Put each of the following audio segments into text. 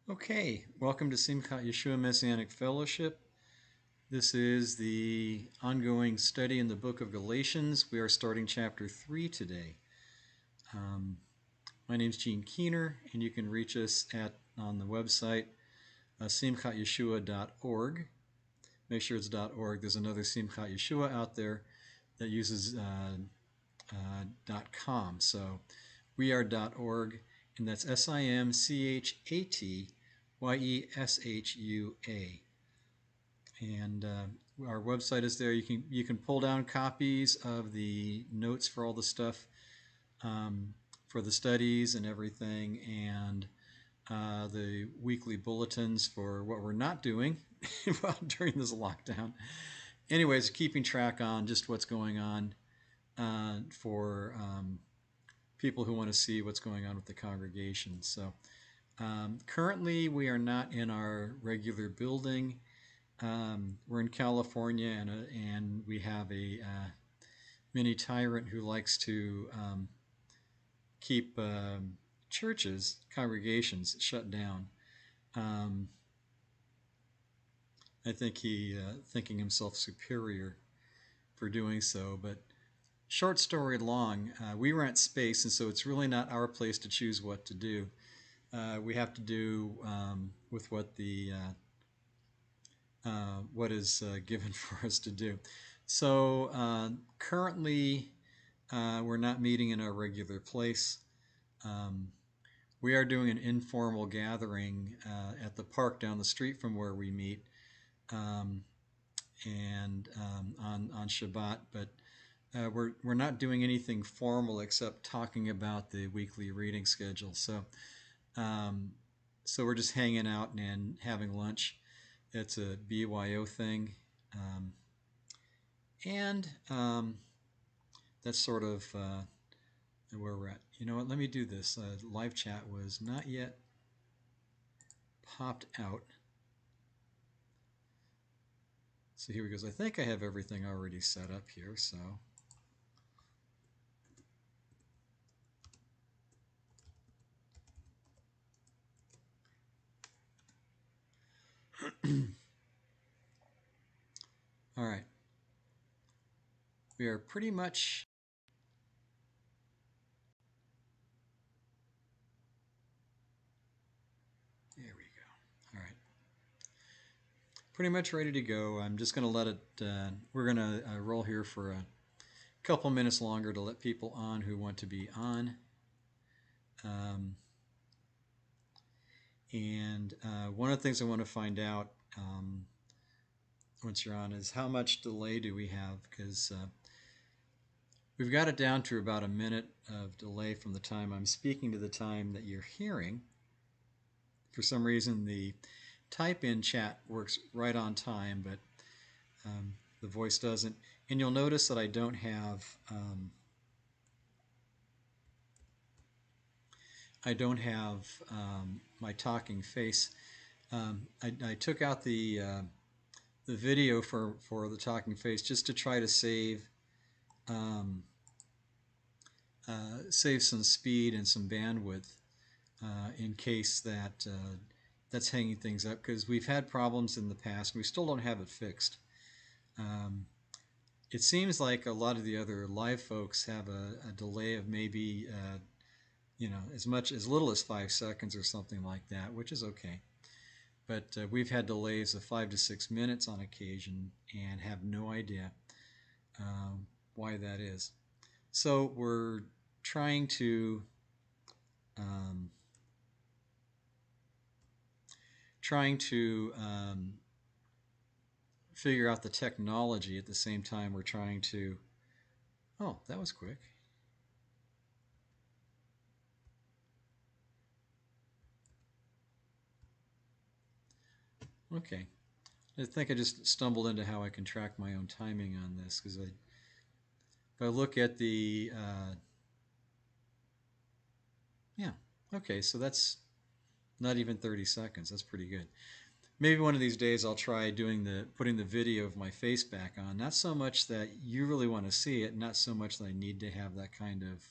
Okay, welcome to Simchat Yeshua Messianic Fellowship. This is the ongoing study in the book of Galatians. We are starting chapter 3 today. My name is Gene Keener, and you can reach us on the website simchatyeshua.org. Make sure it's .org. There's another Simchat Yeshua out there that uses .com. So we are .org, and that's SIMCHATYESHUA. And our website is there. You can pull down copies of the notes for all the stuff for the studies and everything, and the weekly bulletins for what we're not doing during this lockdown. Anyways, keeping track on just what's going on for people who want to see what's going on with the congregation. So currently we are not in our regular building. We're in California, and we have a mini tyrant who likes to keep churches, congregations shut down. I think he thinking himself superior for doing so. But short story long, we rent space, and so it's really not our place to choose what to do. We have to do with what what is given for us to do. So currently, we're not meeting in our regular place. We are doing an informal gathering at the park down the street from where we meet, and on Shabbat. But we're not doing anything formal except talking about the weekly reading schedule. So we're just hanging out and having lunch. It's a BYO thing, and that's sort of where we're at. You know what? Let me do this. Live chat was not yet popped out. So here we go. I think I have everything already set up here. So all right. We are pretty much there we go. All right. Pretty much ready to go. I'm just going to let it, we're going to roll here for a couple minutes longer to let people on who want to be on. And one of the things I want to find out once you're on is how much delay do we have, because we've got it down to about a minute of delay from the time I'm speaking to the time that you're hearing. For some reason, the type-in chat works right on time, but the voice doesn't. And you'll notice that I don't have my talking face. I took out the video for the talking face just to try to save some speed and some bandwidth in case that's hanging things up, because we've had problems in the past and we still don't have it fixed. It seems like a lot of the other live folks have a delay of maybe as little as 5 seconds or something like that, which is okay. But we've had delays of 5 to 6 minutes on occasion and have no idea why that is. So we're trying to figure out the technology at the same time we're trying to. Oh, that was quick. Okay. I think I just stumbled into how I can track my own timing on this, because if I look at the yeah, okay, so that's not even 30 seconds. That's pretty good. Maybe one of these days I'll try putting the video of my face back on. Not so much that you really want to see it, not so much that I need to have that kind of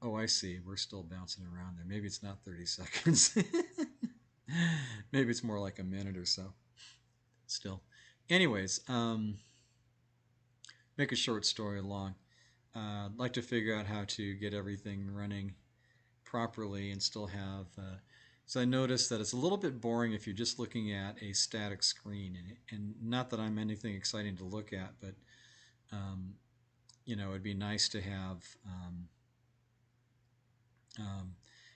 Oh, I see. We're still bouncing around there. Maybe it's not 30 seconds. Maybe it's more like a minute or so. Still. Anyways, make a short story long. I'd like to figure out how to get everything running properly and still have. So I noticed that it's a little bit boring if you're just looking at a static screen, and not that I'm anything exciting to look at, but um, it'd be nice to um,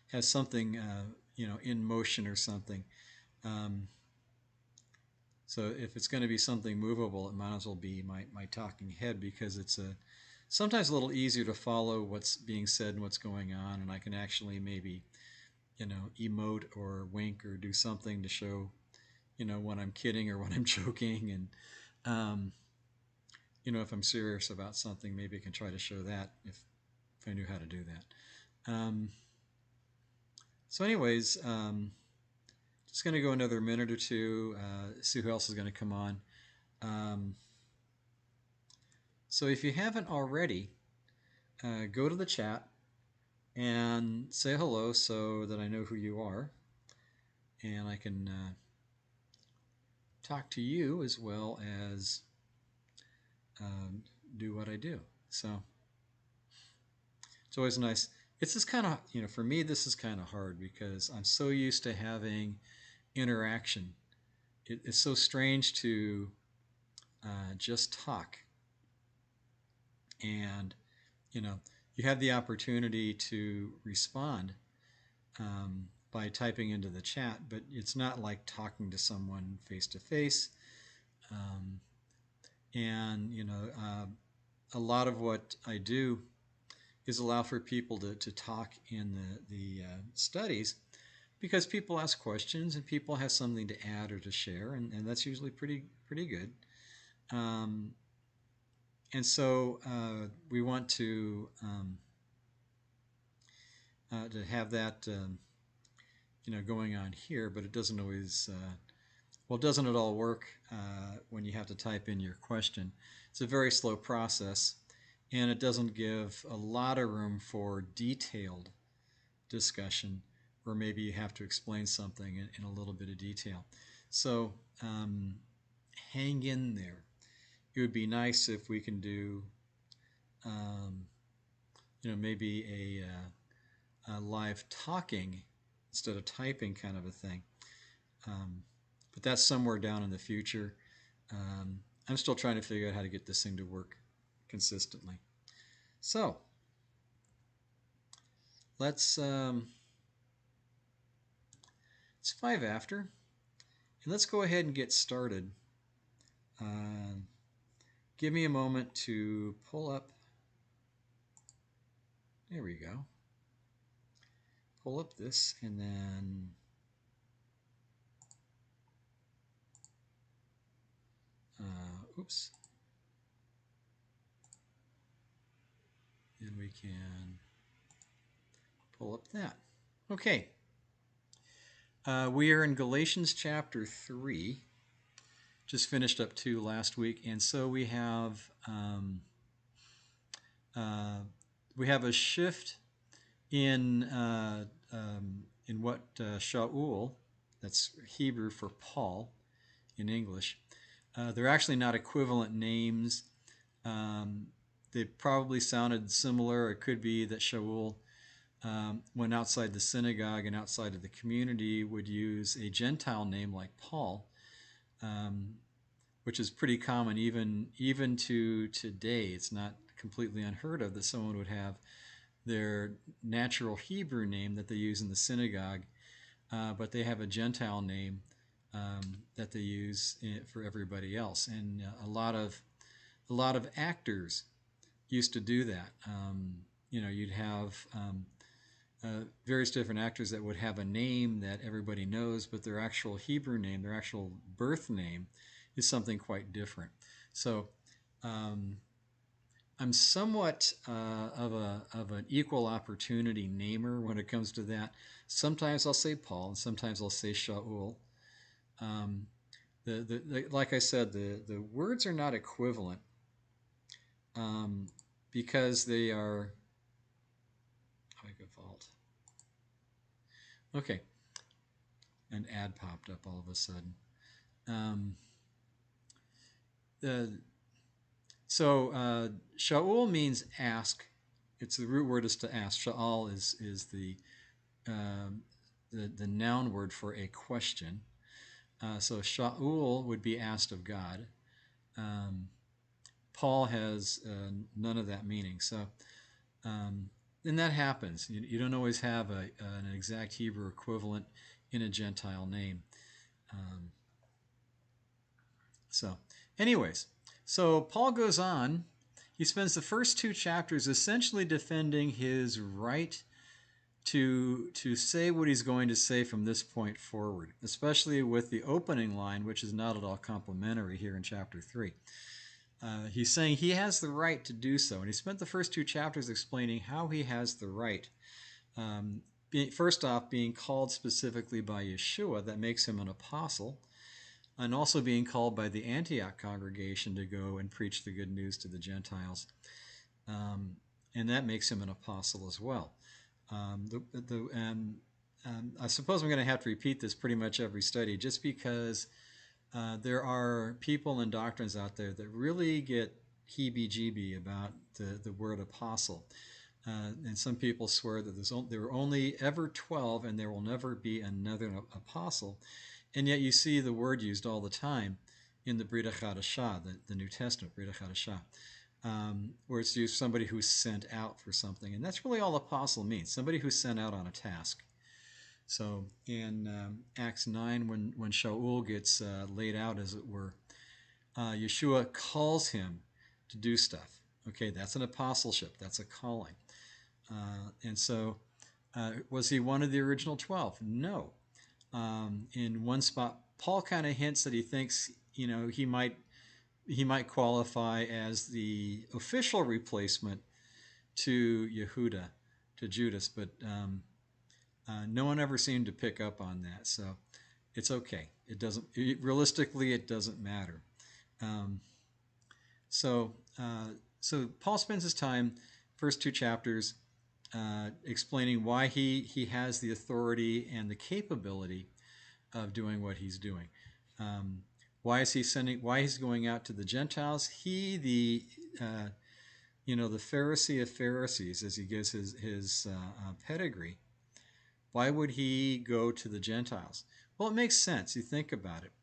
have something in motion or something. Um, so if it's going to be something movable, it might as well be my talking head, because it's sometimes a little easier to follow what's being said and what's going on, and I can actually maybe emote or wink or do something to show when I'm kidding or when I'm joking, and um, if I'm serious about something, maybe I can try to show that if I knew how to do that. So anyways, just going to go another minute or two, see who else is going to come on. So if you haven't already, go to the chat and say hello so that I know who you are, and I can talk to you as well as do what I do. So it's always nice. It's just kind of, for me, this is kind of hard because I'm so used to having interaction. It's so strange to just talk. And, you know, you have the opportunity to respond by typing into the chat, but it's not like talking to someone face to face. And, a lot of what I do is allow for people to talk in the studies, because people ask questions and people have something to add or to share, and that's usually pretty good. And so we want to have that going on here, but it doesn't always. Well, doesn't it all work when you have to type in your question? It's a very slow process, and it doesn't give a lot of room for detailed discussion, or maybe you have to explain something in a little bit of detail. So hang in there. It would be nice if we can do, maybe a live talking instead of typing kind of a thing. But that's somewhere down in the future. I'm still trying to figure out how to get this thing to work consistently. So let's it's 5 after, and let's go ahead and get started. Give me a moment to pull up. There we go. Pull up this, and then oops. And we can pull up that. Okay. We are in Galatians chapter 3. Just finished up 2 last week, and so we have a shift in what Shaul, that's Hebrew for Paul in English. They're actually not equivalent names. They probably sounded similar. It could be that Shaul, when outside the synagogue and outside of the community, would use a Gentile name like Paul, which is pretty common even to today. It's not completely unheard of that someone would have their natural Hebrew name that they use in the synagogue, but they have a Gentile name that they use for everybody else. And a lot of actors used to do that. You'd have various different actors that would have a name that everybody knows, but their actual Hebrew name, their actual birth name, is something quite different. So I'm somewhat of an equal opportunity namer when it comes to that. Sometimes I'll say Paul, and sometimes I'll say Shaul. Like I said, the words are not equivalent because they are Okay, an ad popped up all of a sudden. Um, uh, Shaul means ask. It's the root word is to ask. Sha'al is um, the noun word for a question. So Shaul would be asked of God. Um, Paul has none of that meaning. So, um, and that happens. You don't always have an exact Hebrew equivalent in a Gentile name. Um, so, anyways, so Paul goes on. He spends the first two chapters essentially defending his right to say what he's going to say from this point forward, especially with the opening line, which is not at all complimentary here in chapter 3. He's saying he has the right to do so, and he spent the first two chapters explaining how he has the right. First off, being called specifically by Yeshua, that makes him an apostle, and also being called by the Antioch congregation to go and preach the good news to the Gentiles. And that makes him an apostle as well. I suppose I'm going to have to repeat this pretty much every study, just because there are people and doctrines out there that really get heebie-jeebie about the word apostle. And some people swear that there were only ever 12 and there will never be another apostle. And yet you see the word used all the time in the Brit Hadashah, the New Testament, Brit Hadashah, where it's used somebody who's sent out for something. And that's really all apostle means, somebody who's sent out on a task. So in Acts 9, when Shaul gets laid out, as it were, Yeshua calls him to do stuff. Okay, that's an apostleship. That's a calling. And so was he one of the original 12? No. In one spot, Paul kind of hints that he thinks, he might qualify as the official replacement to Yehuda, to Judas, but no one ever seemed to pick up on that. So it's okay. Realistically, it doesn't matter. So Paul spends his time, first two chapters, explaining why he has the authority and the capability of doing what he's doing. Why he's going out to the Gentiles? He, the Pharisee of Pharisees, as he gives his pedigree. Why would he go to the Gentiles? Well, it makes sense. You think about it.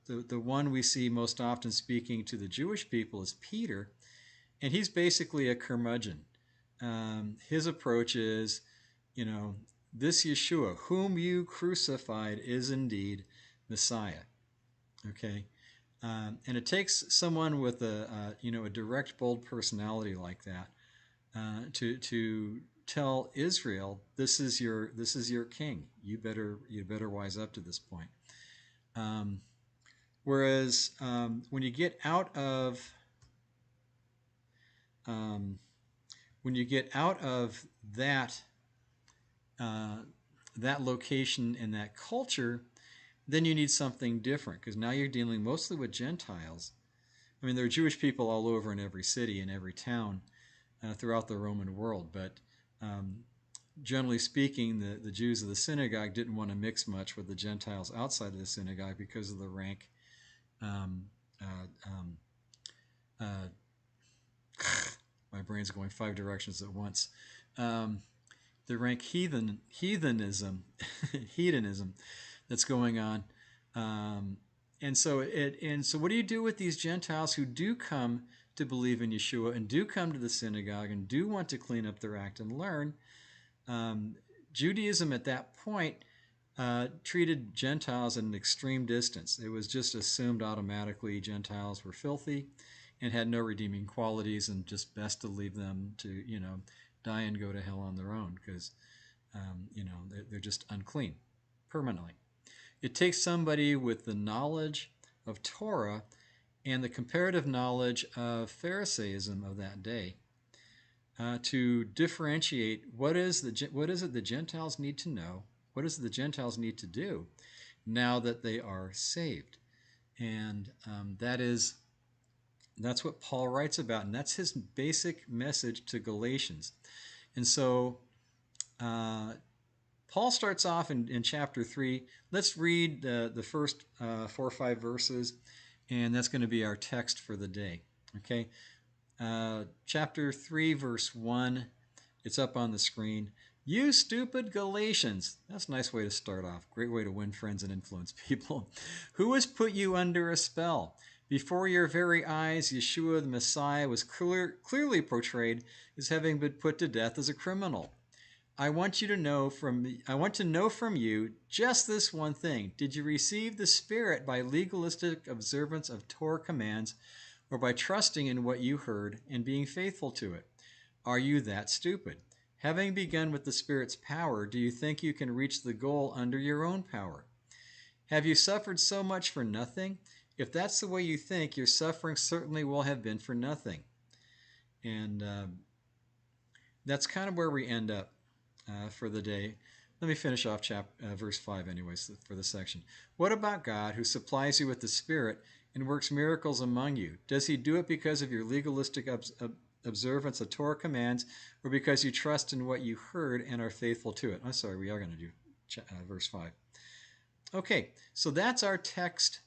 The one we see most often speaking to the Jewish people is Peter, and he's basically a curmudgeon. His approach is, this Yeshua, whom you crucified, is indeed Messiah. Okay, and it takes someone with a direct, bold personality like that to tell Israel, this is your king. You better wise up to this point. Whereas when you get out of that that location and that culture, then you need something different, because now you're dealing mostly with Gentiles. I mean, there are Jewish people all over in every city and every town throughout the Roman world, but generally speaking, the Jews of the synagogue didn't want to mix much with the Gentiles outside of the synagogue because of the rank my brain's going 5 directions at once. The rank heathenism that's going on. And so what do you do with these Gentiles who do come to believe in Yeshua and do come to the synagogue and do want to clean up their act and learn? Judaism at that point treated Gentiles at an extreme distance. It was just assumed automatically Gentiles were filthy and had no redeeming qualities, and just best to leave them to die and go to hell on their own, because they're just unclean permanently. It takes somebody with the knowledge of Torah and the comparative knowledge of Pharisaism of that day to differentiate what is it the Gentiles need to know, what is it the Gentiles need to do now that they are saved. And that's what Paul writes about, and that's his basic message to Galatians. And so Paul starts off in chapter 3. Let's read the first 4 or 5 verses, and that's going to be our text for the day. Okay? Chapter 3, verse 1. It's up on the screen. You stupid Galatians. That's a nice way to start off. Great way to win friends and influence people. Who has put you under a spell? Before your very eyes, Yeshua the Messiah was clearly portrayed as having been put to death as a criminal. I want to know from you just this one thing. Did you receive the Spirit by legalistic observance of Torah commands, or by trusting in what you heard and being faithful to it? Are you that stupid? Having begun with the Spirit's power, do you think you can reach the goal under your own power? Have you suffered so much for nothing? If that's the way you think, your suffering certainly will have been for nothing. And that's kind of where we end up for the day. Let me finish off verse 5 anyways for the section. What about God, who supplies you with the Spirit and works miracles among you? Does he do it because of your legalistic observance of Torah commands, or because you trust in what you heard and are faithful to it? I'm sorry, we are going to do verse 5. Okay, so that's our text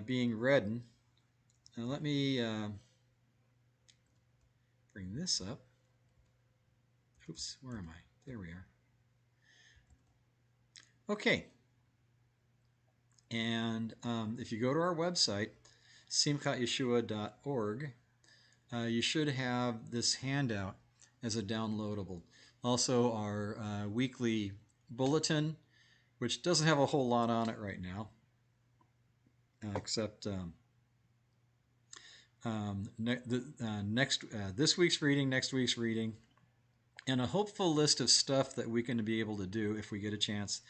being read. Now let me bring this up. Oops, where am I? There we are. Okay, and if you go to our website, simchatyeshua.org, you should have this handout as a downloadable. Also, our weekly bulletin, which doesn't have a whole lot on it right now, except this week's reading, next week's reading, and a hopeful list of stuff that we're going to be able to do if we get a chance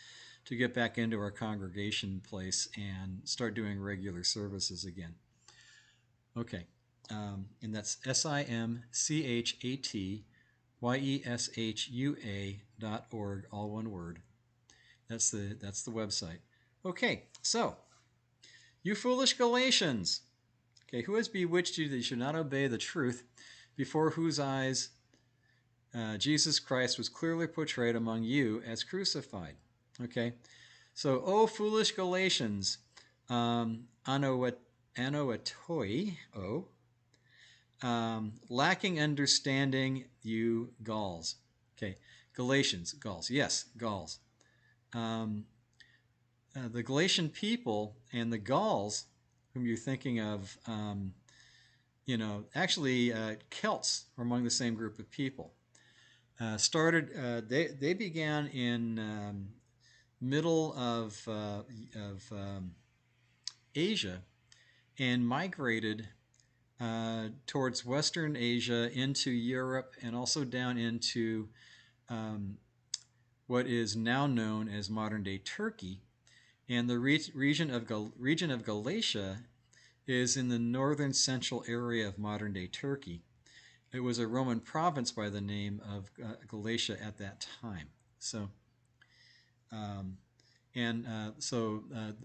to get back into our congregation place and start doing regular services again. Okay, and that's SYMCHATYESHUA.org, all one word. That's the website. Okay, so you foolish Galatians. Okay, who has bewitched you that you should not obey the truth, before whose eyes Jesus Christ was clearly portrayed among you as crucified? Okay, so, O foolish Galatians, anoetoi, lacking understanding, you Gauls. Okay, Galatians, Gauls. Yes, Gauls. The Galatian people and the Gauls, whom you're thinking of, actually Celts were among the same group of people. They began in middle of Asia and migrated towards Western Asia into Europe and also down into what is now known as modern-day Turkey. And the region of Galatia is in the northern central area of modern-day Turkey. It was a Roman province by the name of Galatia at that time. So,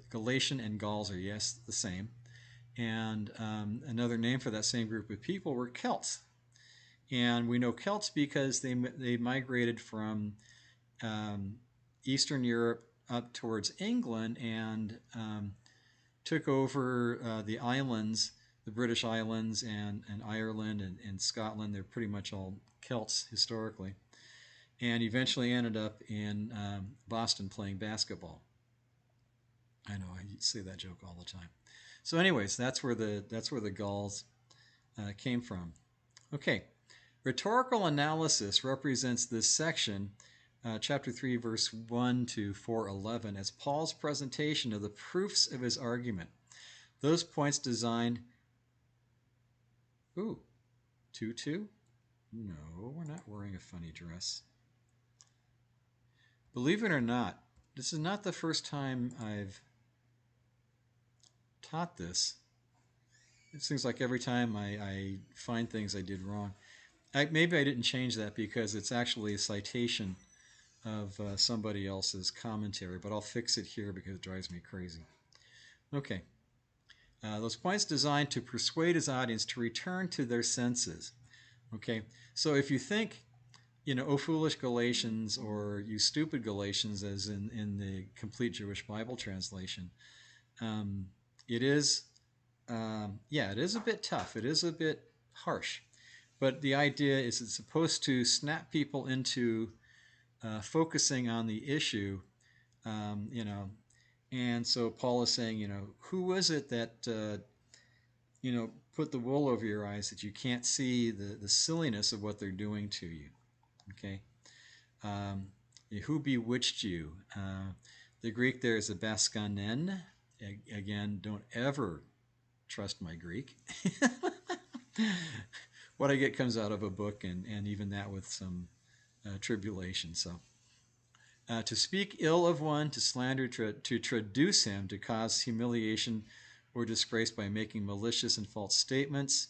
Galatian and Gauls are, yes, the same. And another name for that same group of people were Celts. And we know Celts because they migrated from Eastern Europe up towards England and took over the islands, the British Islands and Ireland and Scotland. They're pretty much all Celts historically. And eventually ended up in Boston playing basketball. I know, I say that joke all the time. So anyways, that's where the Gauls came from. Okay, rhetorical analysis represents this section, chapter 3, verse 1 to 4:11, as Paul's presentation of the proofs of his argument. Those points designed... Ooh, tutu? No, we're not wearing a funny dress. Believe it or not, this is not the first time I've taught this. It seems like every time I find things I did wrong. Maybe I didn't change that because it's actually a citation of somebody else's commentary, but I'll fix it here because it drives me crazy. Okay. Those points designed to persuade his audience to return to their senses. Okay, so if you think oh foolish Galatians, or you stupid Galatians, as in the complete Jewish Bible translation. Um, it is, yeah, it is a bit tough. It is a bit harsh. But the idea is it's supposed to snap people into focusing on the issue, you know. And so Paul is saying, who was it that, put the wool over your eyes that you can't see the silliness of what they're doing to you? Okay. Um, who bewitched you? The Greek there is a baskanen. Again, don't ever trust my Greek. What I get comes out of a book, and even that with some tribulation. So, to speak ill of one, to slander, to traduce him, to cause humiliation or disgrace by making malicious and false statements,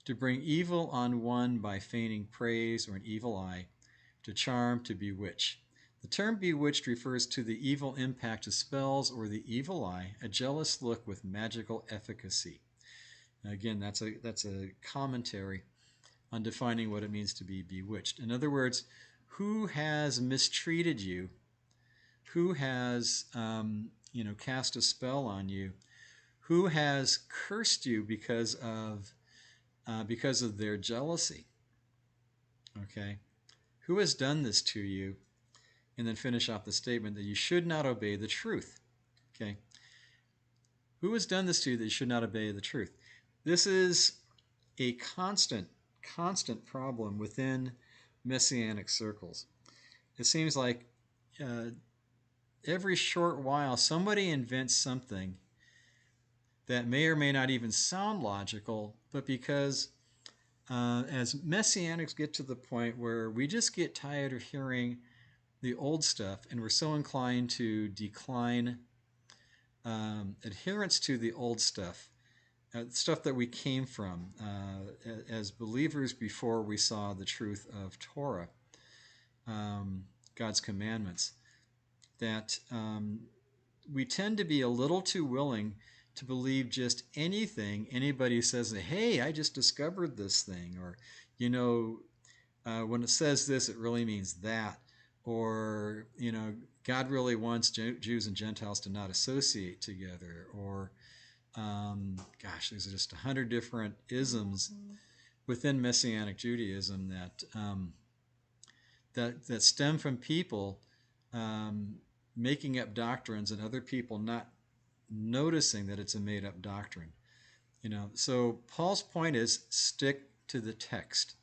to bring evil on one by feigning praise or an evil eye, to charm, to bewitch. The term bewitched refers to the evil impact of spells or the evil eye, a jealous look with magical efficacy. Again, that's a commentary on defining what it means to be bewitched. In other words, who has mistreated you? Who has cast a spell on you? Who has cursed you because of their jealousy? Okay, who has done this to you? And then finish off the statement that you should not obey the truth. Okay, who has done this to you that you should not obey the truth? This is a constant problem within Messianic circles. It seems like every short while somebody invents something that may or may not even sound logical, but because as Messianics get to the point where we just get tired of hearing the old stuff, and we're so inclined to decline adherence to the old stuff, stuff that we came from as believers before we saw the truth of Torah, God's commandments, that we tend to be a little too willing to believe just anything anybody says. Hey, I just discovered this thing, or when it says this, it really means that, or God really wants Jews and Gentiles to not associate together, or there's just 100 different isms within Messianic Judaism that stem from people making up doctrines and other people not noticing that it's a made-up doctrine. So Paul's point is stick to the text,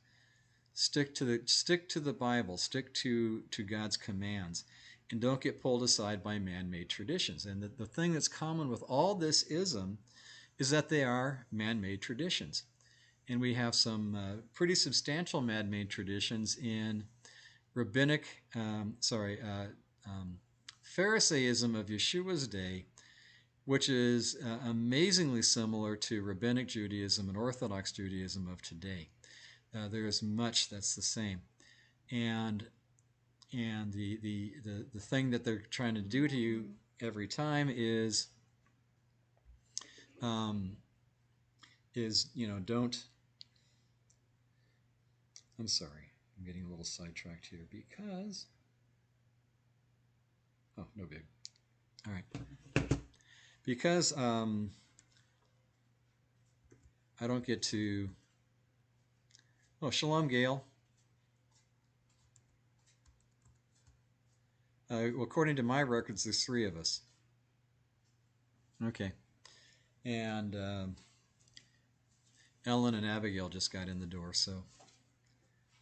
stick to the Bible, stick to God's commands, and don't get pulled aside by man-made traditions. And the thing that's common with all this ism is that they are man-made traditions. And we have some pretty substantial man-made traditions in Pharisaism of Yeshua's day, which is amazingly similar to Rabbinic Judaism and Orthodox Judaism of today. There is much that's the same. And the thing that they're trying to do to you every time is don't. I'm sorry, I'm getting a little sidetracked here because. Oh, no big. All right. Because I don't get to. Oh, Shalom, Gail. According to my records, there's 3 of us. Okay. And Ellen and Abigail just got in the door, so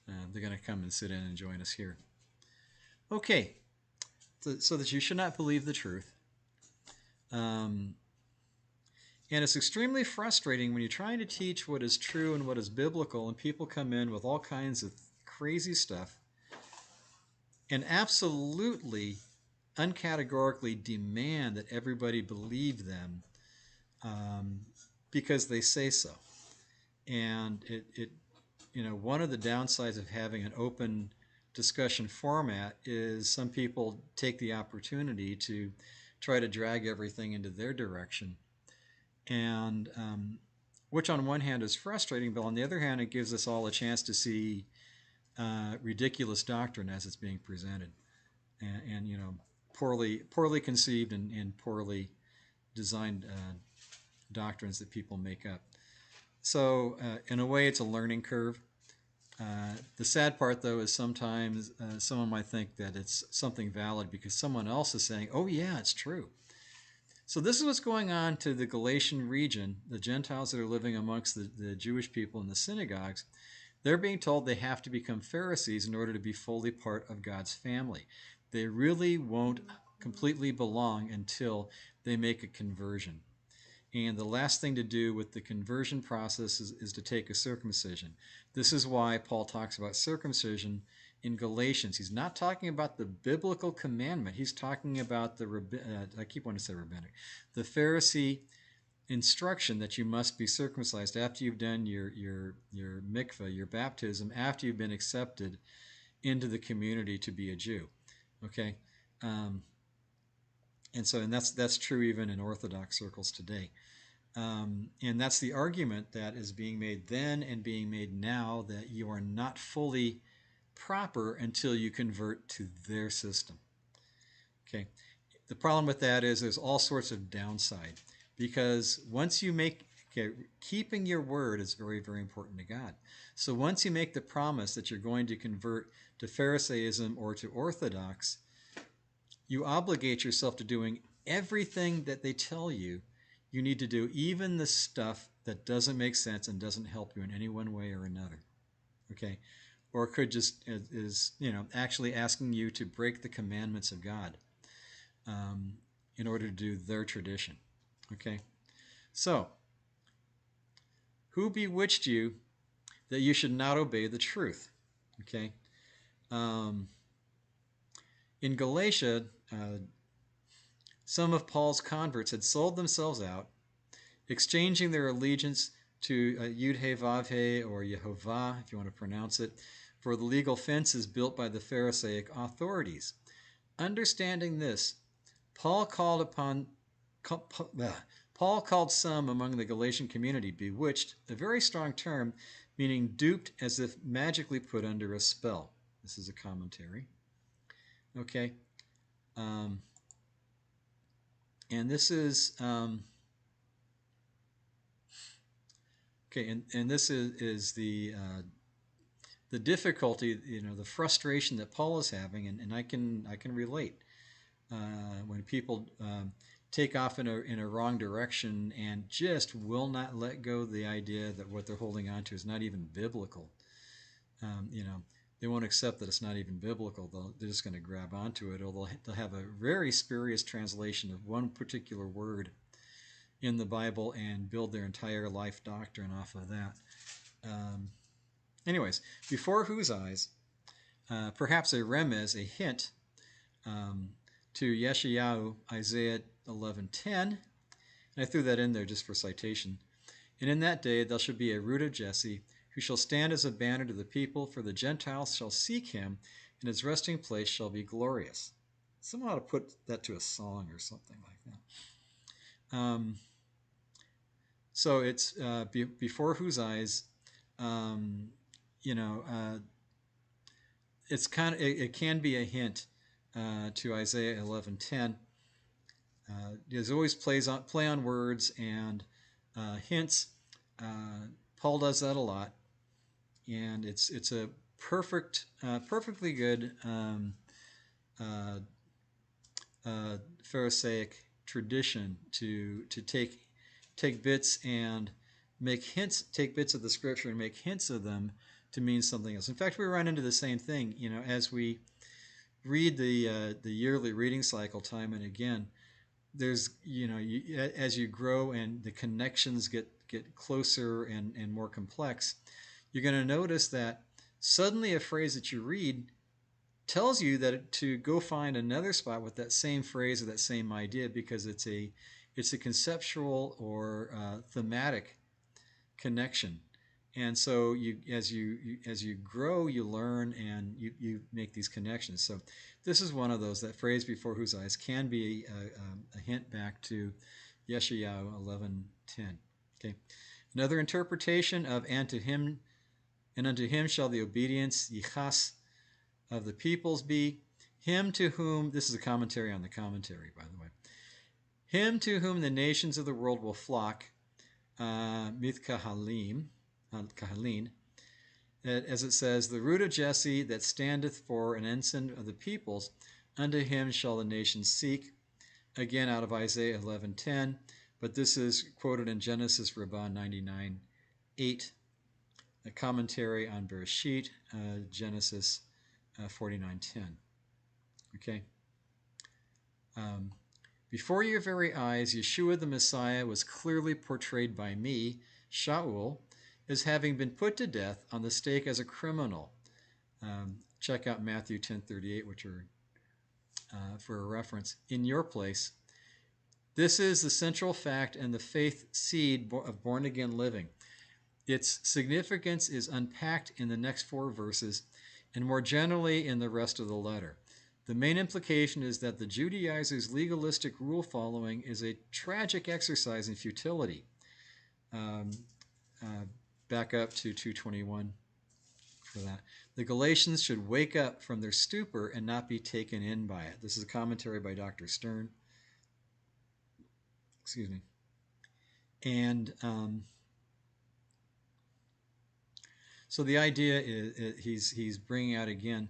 they're going to come and sit in and join us here. Okay. So that you should not believe the truth. And it's extremely frustrating when you're trying to teach what is true and what is biblical, and people come in with all kinds of crazy stuff and absolutely uncategorically demand that everybody believe them because they say so. And it one of the downsides of having an open discussion format is some people take the opportunity to try to drag everything into their direction, and which on one hand is frustrating, but on the other hand it gives us all a chance to see ridiculous doctrine as it's being presented, and poorly conceived and poorly designed doctrines that people make up. So in a way, it's a learning curve. The sad part, though, is sometimes someone might think that it's something valid because someone else is saying, oh, yeah, it's true. So this is what's going on to the Galatian region, the Gentiles that are living amongst the Jewish people in the synagogues. They're being told they have to become Pharisees in order to be fully part of God's family. They really won't completely belong until they make a conversion. And the last thing to do with the conversion process is to take a circumcision. This is why Paul talks about circumcision in Galatians. He's not talking about the biblical commandment. He's talking about I keep wanting to say rabbinic, the Pharisee instruction that you must be circumcised after you've done your mikvah, your baptism, after you've been accepted into the community to be a Jew. Okay, and that's true even in Orthodox circles today. And that's the argument that is being made then and being made now, that you are not fully proper until you convert to their system. Okay, the problem with that is there's all sorts of downside, because once you make, keeping your word is very, very important to God. So once you make the promise that you're going to convert to Pharisaism or to Orthodox, you obligate yourself to doing everything that they tell you need to do, even the stuff that doesn't make sense and doesn't help you in any one way or another. Okay, or could just is actually asking you to break the commandments of God in order to do their tradition. Okay, so who bewitched you that you should not obey the truth? Okay, in Galatia, some of Paul's converts had sold themselves out, exchanging their allegiance to Yud-He-Vav-He, or Yehovah, if you want to pronounce it, for the legal fences built by the Pharisaic authorities. Understanding this, Paul called some among the Galatian community bewitched, a very strong term meaning duped, as if magically put under a spell. This is a commentary. Okay. And this is okay, and this is the difficulty, the frustration that Paul is having, and I can relate when people take off in a wrong direction and just will not let go of the idea that what they're holding on to is not even biblical. They won't accept that it's not even biblical. They're just going to grab onto it, or they'll have a very spurious translation of one particular word in the Bible and build their entire life doctrine off of that. Anyways, before whose eyes, perhaps a remez, a hint to Yeshayahu, Isaiah 11:10, and I threw that in there just for citation. And in that day there shall be a root of Jesse, who shall stand as a banner to the people, for the Gentiles shall seek him, and his resting place shall be glorious. Someone ought to put that to a song or something like that. So it's before whose eyes, it's it can be a hint to Isaiah 11:10. There's always play on words and hints. Paul does that a lot, and it's a perfectly good Pharisaic tradition to take bits and make hints, take bits of the scripture and make hints of them to mean something else. In fact, we run into the same thing, as we read the yearly reading cycle time and again. There's, as you grow and the connections get closer and more complex, you're going to notice that suddenly a phrase that you read tells you that to go find another spot with that same phrase or that same idea, because it's a conceptual or thematic connection. And so as you grow, you learn and you make these connections. So this is one of those. That phrase before whose eyes can be a hint back to Yeshayahu 11:10. Okay, another interpretation of "and to him and unto him shall the obedience, yichas, of the peoples be. Him to whom, this is a commentary on the commentary, by the way, him to whom the nations of the world will flock, kahalin, as it says, the root of Jesse that standeth for an ensign of the peoples, unto him shall the nations seek. Again, out of Isaiah 11:10, but this is quoted in Genesis Rabbah 99:8, a commentary on Bereshit, Genesis 49:10. Okay. Before your very eyes, Yeshua the Messiah was clearly portrayed by me, Shaul, as having been put to death on the stake as a criminal. Check out Matthew 10:38, which are for a reference, in your place. This is the central fact and the faith seed of born-again living. Its significance is unpacked in the next 4 verses and more generally in the rest of the letter. The main implication is that the Judaizers' legalistic rule following is a tragic exercise in futility. Back up to 221 for that. The Galatians should wake up from their stupor and not be taken in by it. This is a commentary by Dr. Stern. Excuse me. And so the idea is he's bringing out again,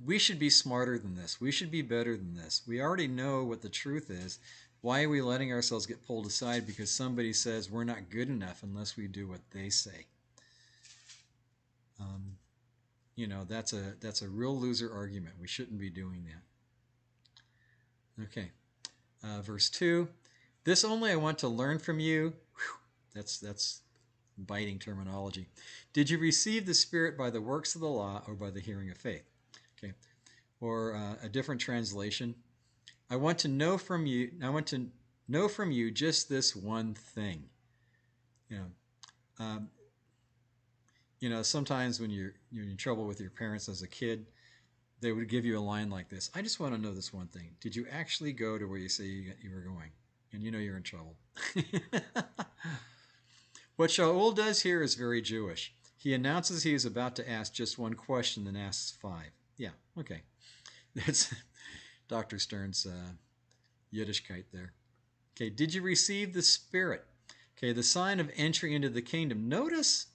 we should be smarter than this. We should be better than this. We already know what the truth is. Why are we letting ourselves get pulled aside because somebody says we're not good enough unless we do what they say? That's a real loser argument. We shouldn't be doing that. Okay, verse 2. This only I want to learn from you. Whew, that's biting terminology. Did you receive the Spirit by the works of the law or by the hearing of faith? Okay, or a different translation. I want to know from you just this one thing. Sometimes when you're in trouble with your parents as a kid, they would give you a line like this. I just want to know this one thing. Did you actually go to where you say you were going? And you're in trouble. What Shaul does here is very Jewish. He announces he is about to ask just one question, then asks 5. Yeah, okay. That's Dr. Stern's Yiddishkeit there. Okay, did you receive the Spirit? Okay, the sign of entry into the kingdom. Notice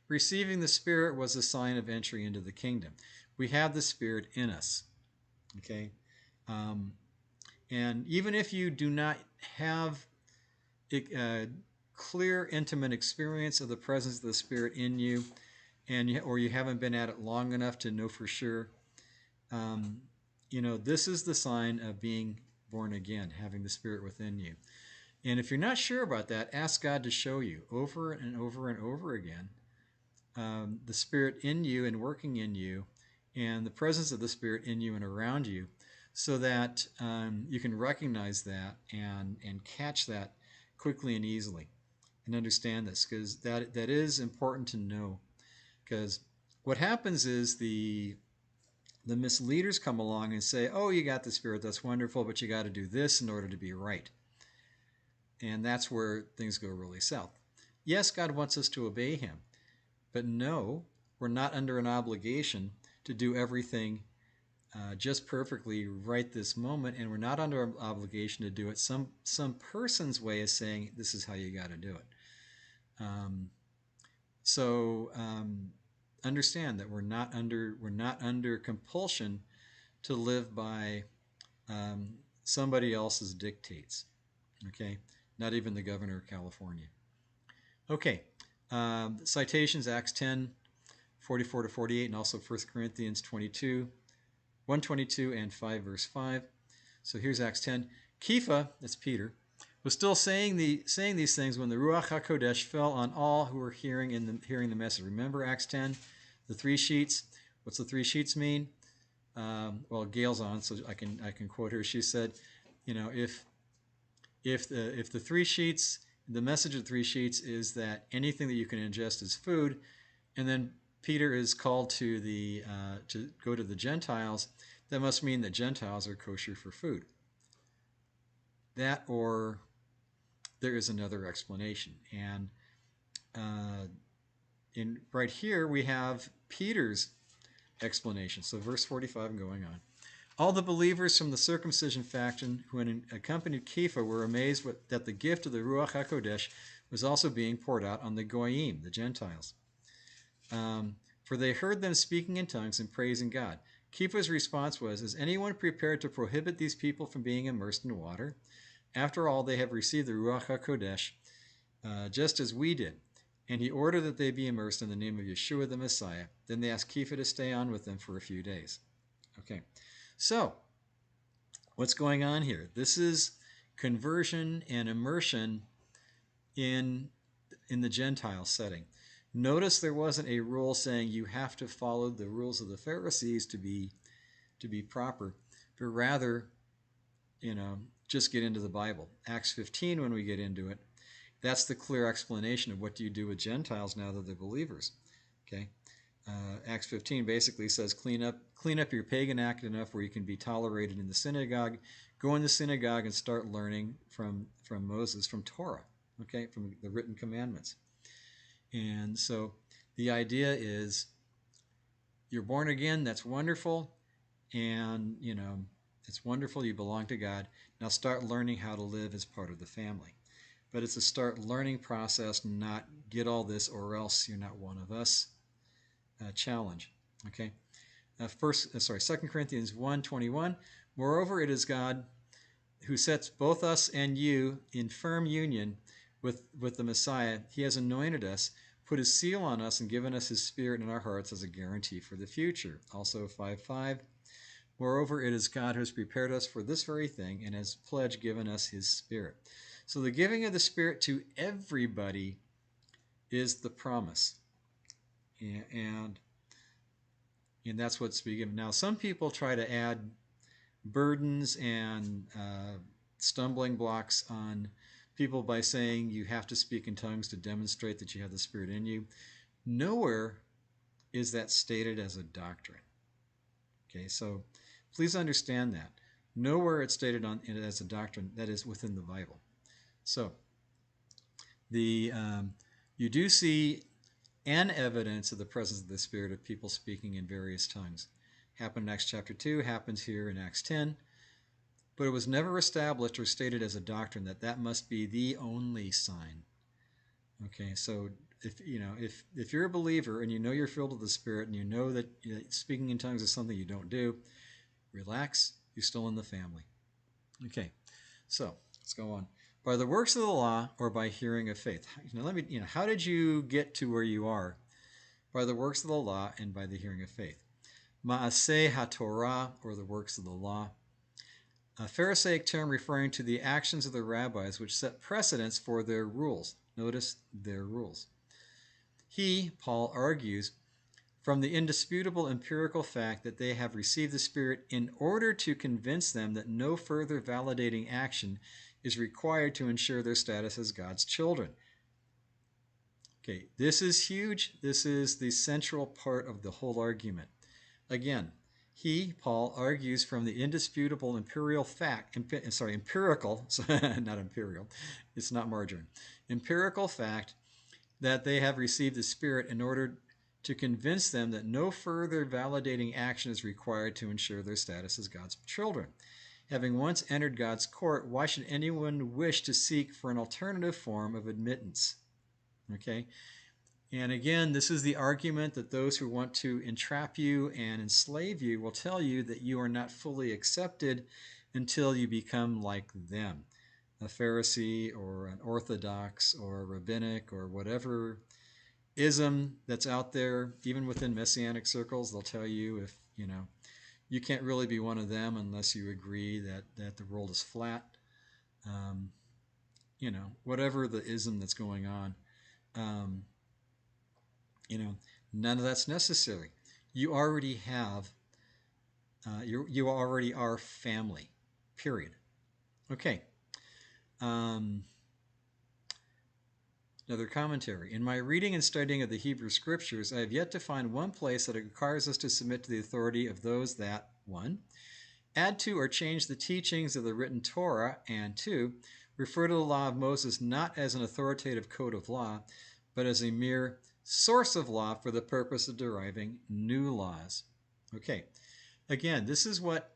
receiving the Spirit was a sign of entry into the kingdom. We have the Spirit in us. Okay, and even if you do not have a clear, intimate experience of the presence of the Spirit in you, or you haven't been at it long enough to know for sure, this is the sign of being born again, having the Spirit within you. And if you're not sure about that, ask God to show you over and over and over again the Spirit in you and working in you, and the presence of the Spirit in you and around you, so that you can recognize that and catch that quickly and easily and understand this, because that is important to know. Because what happens is the misleaders come along and say, oh, you got the Spirit, that's wonderful, but you got to do this in order to be right. And that's where things go really south. Yes, God wants us to obey him, but no, we're not under an obligation to do everything just perfectly right this moment, and we're not under an obligation to do it some person's way of saying this is how you got to do it. So understand that we're not under compulsion to live by somebody else's dictates. Okay, not even the governor of California. Okay, citations: Acts 10:44-48, and also 1 Corinthians 1:22 and 5 verse 5. So here's Acts 10. Kepha, that's Peter, was still saying these things when the Ruach HaKodesh fell on all who were hearing the message. Remember Acts 10, the 3 sheets. What's the 3 sheets mean? Well, Gail's on, so I can quote her. She said, if the 3 sheets, the message of the 3 sheets is that anything that you can ingest is food, and then Peter is called to go to the Gentiles, that must mean that Gentiles are kosher for food. That, or there is another explanation. And right here we have Peter's explanation. So verse 45 and going on. All the believers from the circumcision faction who had accompanied Kepha were amazed that the gift of the Ruach HaKodesh was also being poured out on the Goyim, the Gentiles. For they heard them speaking in tongues and praising God. Kepha's response was, is anyone prepared to prohibit these people from being immersed in water? After all, they have received the Ruach HaKodesh, just as we did. And he ordered that they be immersed in the name of Yeshua the Messiah. Then they asked Kepha to stay on with them for a few days. Okay, so what's going on here? This is conversion and immersion in the Gentile setting. Notice there wasn't a rule saying you have to follow the rules of the Pharisees to be proper, but rather, just get into the Bible. Acts 15, when we get into it, that's the clear explanation of what do you do with Gentiles now that they're believers. Okay, Acts 15 basically says clean up your pagan act enough where you can be tolerated in the synagogue. Go in the synagogue and start learning from Moses, from Torah, okay, from the written commandments. And so the idea is you're born again, that's wonderful, and it's wonderful, you belong to God. Now start learning how to live as part of the family. But it's a start learning process, not get all this or else you're not one of us challenge. Okay. 2 Corinthians 1:21. Moreover, it is God who sets both us and you in firm union with the Messiah. He has anointed us, put his seal on us, and given us his spirit in our hearts as a guarantee for the future. Also 5:5. Moreover, it is God who has prepared us for this very thing and has pledged given us his spirit. So the giving of the Spirit to everybody is the promise. And that's what's being given. Now, some people try to add burdens and stumbling blocks on people by saying you have to speak in tongues to demonstrate that you have the Spirit in you. Nowhere is that stated as a doctrine. Okay, so please understand that. Nowhere it's stated as a doctrine that is within the Bible. So you do see an evidence of the presence of the Spirit of people speaking in various tongues. Happened in Acts chapter 2, happens here in Acts 10, but it was never established or stated as a doctrine that must be the only sign. Okay, so if you're a believer and you know you're filled with the Spirit and you know that speaking in tongues is something you don't do, relax, you're still in the family. Okay, so let's go on. By the works of the law or by hearing of faith. How did you get to where you are? By the works of the law and by the hearing of faith. Ma'aseh HaTorah, or the works of the law. A Pharisaic term referring to the actions of the rabbis which set precedents for their rules. Notice their rules. He, Paul, argues from the indisputable empirical fact that they have received the Spirit in order to convince them that no further validating action is required to ensure their status as God's children. Okay, this is huge. This is the central part of the whole argument. Again, Paul, argues from the indisputable empirical, not imperial, it's not margarine, empirical fact that they have received the Spirit in order to convince them that no further validating action is required to ensure their status as God's children. Having once entered God's court, why should anyone wish to seek for an alternative form of admittance? Okay? And again, this is the argument that those who want to entrap you and enslave you will tell you that you are not fully accepted until you become like them. A Pharisee or an Orthodox or a Rabbinic or whatever ism that's out there, even within Messianic circles, they'll tell you if, you can't really be one of them unless you agree that the world is flat. Whatever the ism that's going on, none of that's necessary. You already have, you already are family, period. Okay. Another commentary. In my reading and studying of the Hebrew Scriptures, I have yet to find one place that requires us to submit to the authority of those that, 1, add to or change the teachings of the written Torah, and 2, refer to the law of Moses not as an authoritative code of law, but as a mere source of law for the purpose of deriving new laws. Okay, again, this is what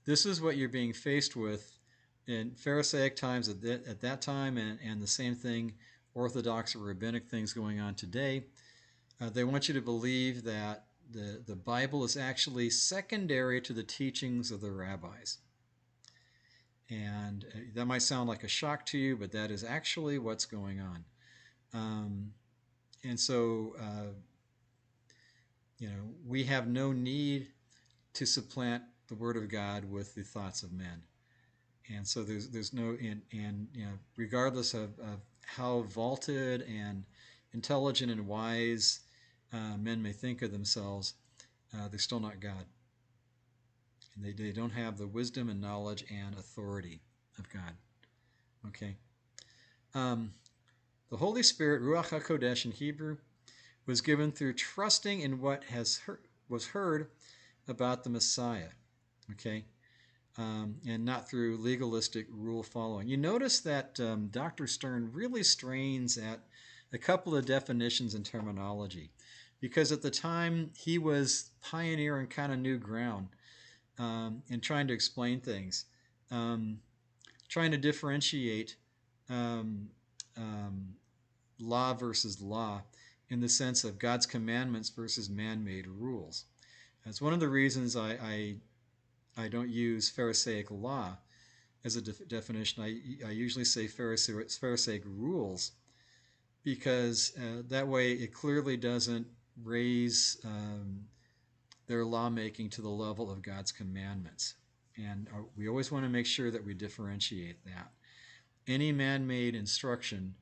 you're being faced with in Pharisaic times at that time, and the same thing, Orthodox or rabbinic things going on today. They want you to believe that the Bible is actually secondary to the teachings of the rabbis. And that might sound like a shock to you, but that is actually what's going on. And so, we have no need to supplant the Word of God with the thoughts of men. And so there's no, and regardless of how vaulted and intelligent and wise men may think of themselves, they're still not God. And they don't have the wisdom and knowledge and authority of God. Okay. The Holy Spirit, Ruach HaKodesh in Hebrew, was given through trusting in what was heard about the Messiah. Okay. And not through legalistic rule following. You notice that Dr. Stern really strains at a couple of definitions and terminology, because at the time he was pioneering kind of new ground and trying to explain things, trying to differentiate law versus law in the sense of God's commandments versus man-made rules. That's one of the reasons I don't use Pharisaic law as a definition. I usually say Pharisaic rules, because that way it clearly doesn't raise their lawmaking to the level of God's commandments. And we always want to make sure that we differentiate that. Any man-made instruction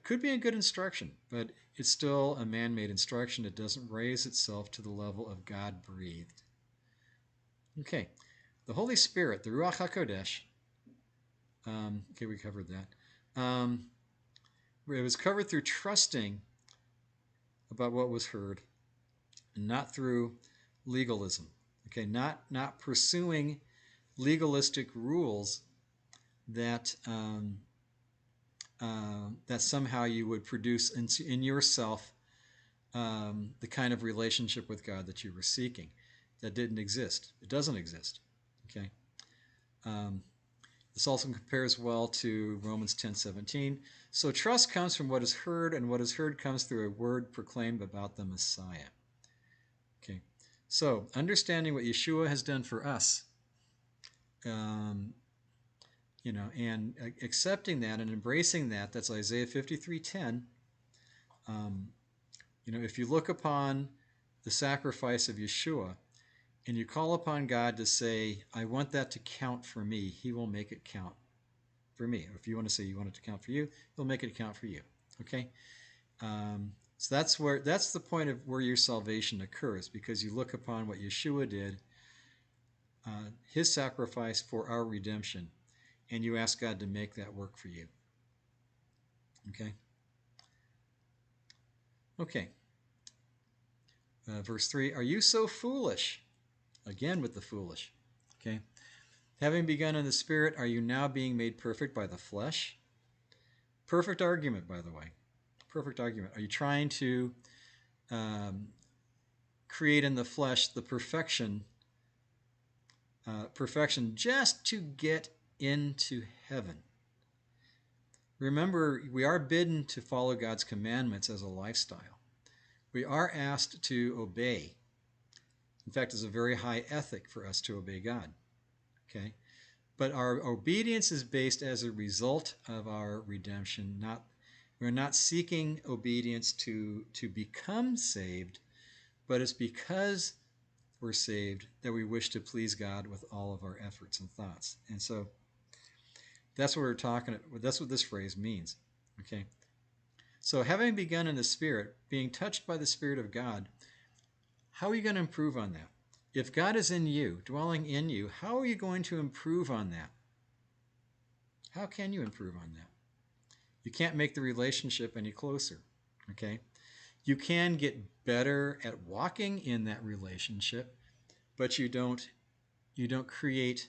could be a good instruction, but it's still a man-made instruction. It doesn't raise itself to the level of God-breathed. Okay, the Holy Spirit, the Ruach HaKodesh, okay, we covered that. It was covered through trusting about what was heard, and not through legalism. Okay, not pursuing legalistic rules that that somehow you would produce in yourself the kind of relationship with God that you were seeking. That didn't exist. It doesn't exist. Okay. This also compares well to Romans 10:17. So trust comes from what is heard, and what is heard comes through a word proclaimed about the Messiah. Okay. So understanding what Yeshua has done for us, and accepting that and embracing that. That's Isaiah 53:10. If you look upon the sacrifice of Yeshua, and you call upon God to say, I want that to count for me, He will make it count for me. Or if you want to say you want it to count for you, He'll make it count for you. Okay? So that's the point of where your salvation occurs, because you look upon what Yeshua did, His sacrifice for our redemption, and you ask God to make that work for you. Okay? Okay. Verse 3, are you so foolish? Again with the foolish. Okay. Having begun in the Spirit, are you now being made perfect by the flesh? Perfect argument, by the way. Perfect argument. Are you trying to create in the flesh the perfection just to get into heaven? Remember, we are bidden to follow God's commandments as a lifestyle. We are asked to obey. In fact, it's a very high ethic for us to obey God. Okay? But our obedience is based as a result of our redemption. We're not seeking obedience to become saved, but it's because we're saved that we wish to please God with all of our efforts and thoughts. And so that's what we're talking about. That's what this phrase means. Okay? So having begun in the Spirit, being touched by the Spirit of God, how are you going to improve on that? If God is in you, dwelling in you, how are you going to improve on that? How can you improve on that? You can't make the relationship any closer. Okay? You can get better at walking in that relationship, but you don't create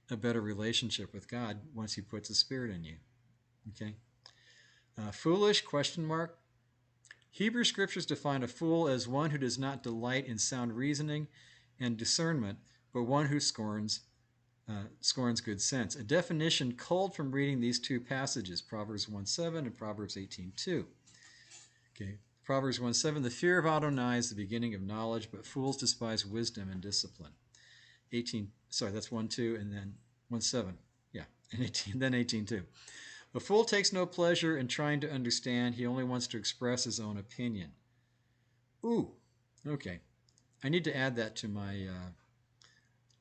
a better relationship with God once He puts the Spirit in you. Okay? Foolish, question mark. Hebrew scriptures define a fool as one who does not delight in sound reasoning and discernment, but one who scorns good sense. A definition culled from reading these two passages, Proverbs 1:7 and Proverbs 18:2. Okay, Proverbs 1:7, the fear of Adonai is the beginning of knowledge, but fools despise wisdom and discipline. 18, sorry, that's 1:2 and then 1:7. Yeah, and 18, then 18:2. A fool takes no pleasure in trying to understand. He only wants to express his own opinion. Ooh, okay. I need to add that to my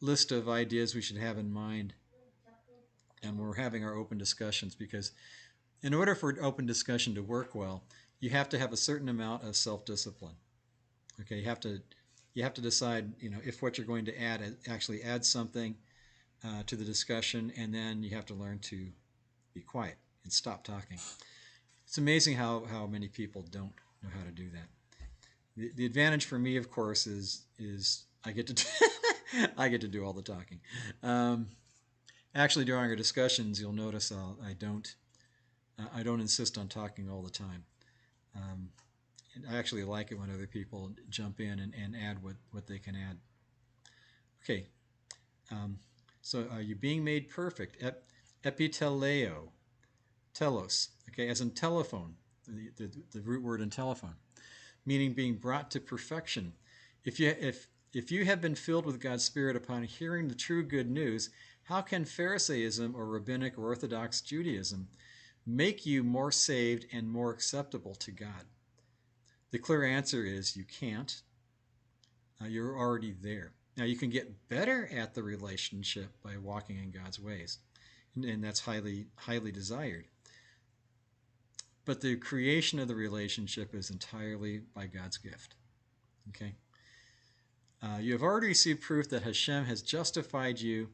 list of ideas we should have in mind and we're having our open discussions, because in order for open discussion to work well, you have to have a certain amount of self-discipline. Okay, you have to decide, if what you're going to add actually adds something to the discussion, and then you have to learn to be quiet and stop talking. It's amazing how many people don't know how to do that. The advantage for me, of course, is I get to I get to do all the talking. Actually, during our discussions, you'll notice I don't insist on talking all the time. I actually like it when other people jump in and add what they can add. Okay, so are you being made perfect? Epiteleo, telos, okay, as in telephone, the root word in telephone, meaning being brought to perfection. If you have been filled with God's Spirit upon hearing the true good news, how can Pharisaism or rabbinic or Orthodox Judaism make you more saved and more acceptable to God? The clear answer is you can't. You're already there. Now, you can get better at the relationship by walking in God's ways, and that's highly, highly desired. But the creation of the relationship is entirely by God's gift. Okay? You have already received proof that Hashem has justified you